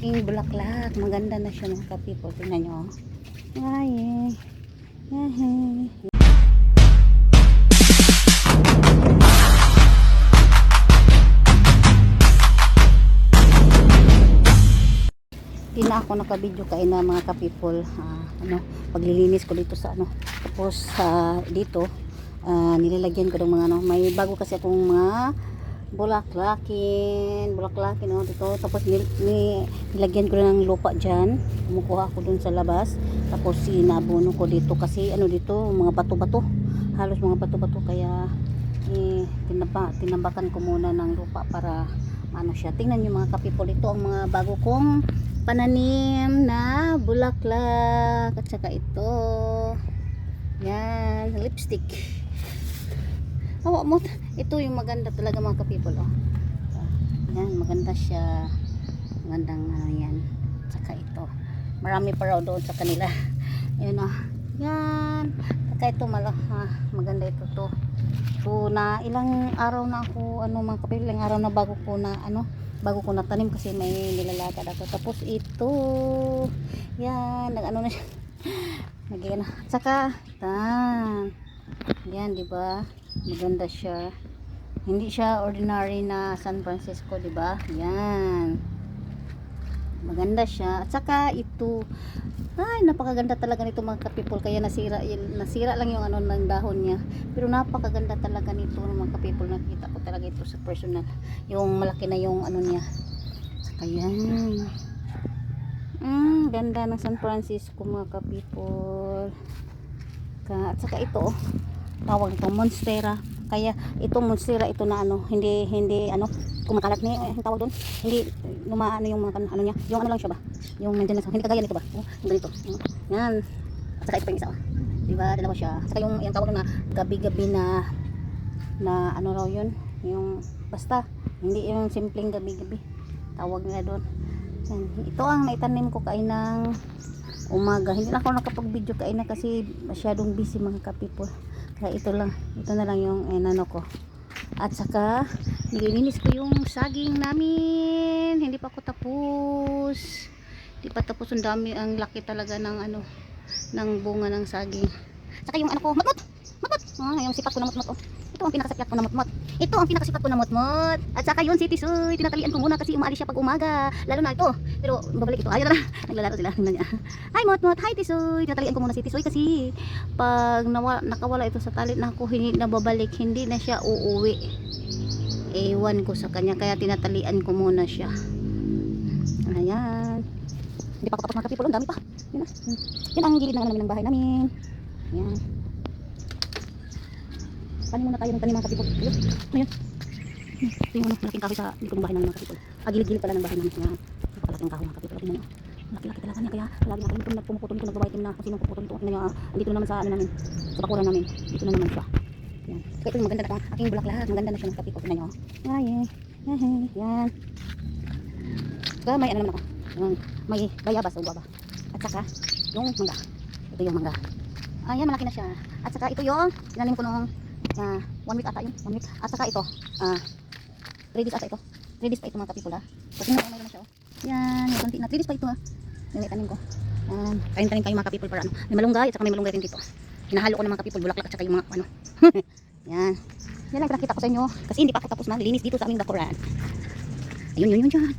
aking bulaklak. Maganda na siya mga ka-people. Tingnan nyo. Ay, di na ako nakabidyo kay na mga ka-people. Paglilinis ko dito sa tapos dito nilalagyan ko ng mga may bago kasi akong mga bulaklakin dito, tapos nilagyan ko ng lupa dyan, kumukuha ako dun sa labas, tapos sinabuno ko dito kasi dito mga bato-bato, halos mga bato-bato, kaya tinambakan ko muna ng lupa para siya. Tingnan nyo mga ka-people, ito ang mga bago kong pananim na bulaklak, at saka ito yan, lipstick. Mo, ito yung maganda talaga mga ka-people. Yan, maganda siya, magandang yan. Saka ito, marami pa raw doon sa kanila. Yan yan. Saka ito maganda ito to. So na ilang araw na ako mga ka-people, ilang araw na bago ko na tanim kasi may nilalagad ako. Tapos ito yan, na siya. Nagyan. Saka yan, di ba? Maganda siya. Hindi siya ordinary na San Francisco, di ba? Yan. Maganda siya. At saka ito, ay napakaganda talaga nito mga ka-people. Kaya nasira lang yung ng dahon niya. Pero napakaganda talaga nito mga ka-people. Nakita ko talaga ito sa personal. Yung malaki na yung niya. Saka yan. Ganda ng San Francisco mga ka-people. At saka ito, tawag ito monstera. Kaya itong monstera ito na hindi kumakalat ni tawag doon, hindi lumaano yung mga niya, yung lang siya ba, yung nandiyan lang, hindi kagaya nito ba, ganito yan. At saka ito pa yung isa, diba, dalawa siya. At saka yung tawag na gabi-gabi na raw yun, yung basta hindi yung simpleng gabi-gabi tawag nila doon. Yan. Ito ang naitanim ko kainang umaga. Hindi na ako nakapag-video kaina kasi masyadong busy mga ka-people. Kaya ito na lang yung ko. At saka nililinis ko yung saging namin. Hindi pa ako tapos. Hindi pa tapos, ang dami, ang laki talaga ng ng bunga ng saging. Saka yung ko, matmot. Yung sipat ko na matmot. Ito ang pinakasipat ko na matmot. Ito ang pinakasipat ko na matmot. At saka yun si Tisoy, tinatalian ko muna kasi umaalis siya pag umaga. Lalo na ito. Pero babalik ito. Ayun na. Naglalaro sila. Tingnan niya. Hi Motmot, hi Tisoy. Tinatalian ko muna si Tisoy kasi pag nakawala ito sa tali na ako, hindi na babalik, hindi na siya uuwi. Ewan ko sa kanya, kaya tinatalian ko muna siya. Ayan. Hindi pa ako tapos mga ka-people. Ang dami pa. Yun na. Yan ang gilid ng bahay namin. Ayan. Paano muna tayo ng tanim mga ka-people? Ayun. Ito yung malaking kahoy sa likod ng bahay namin mga ka-people. Gilid-gilid pala ng bahay namin. Ayan. Napakalaking kahoy mga ka-people. Laki-laki talaga niya. Kaya palagi natin ito nagpumuputol dito, nagbabaytim na kung sino puputol dito. Andito naman sa namin, sa bakuran namin. Dito na naman siya. Yan. Kaya ito yung maganda na aking bulaklak. Maganda na siya mga ka-people. Tingnan nyo. Ay, yan. Saka may naman ako. May bayabas o guava. At saka yung mangga. Ito yung mangga. Ayan, malaki na siya. At saka ito yung tinanim ko nung 1 week ata yun. 1 week. At saka ito 3 days ata ito. 3 days pa ito mga ka-people. So tingnan ko, mayroon na siya. Yan, may konti na. 3 days pa ito yung itanim ko. Kain-tanim tayo mga ka-people para may malunggay at saka may malunggay rin dito. Hinahalo ko ng mga ka-people, bulaklak at saka yung mga yan. Yan lang pinakita ko sa inyo kasi hindi pa ako tapos na linis dito sa aming bakuran. Ayun dyan.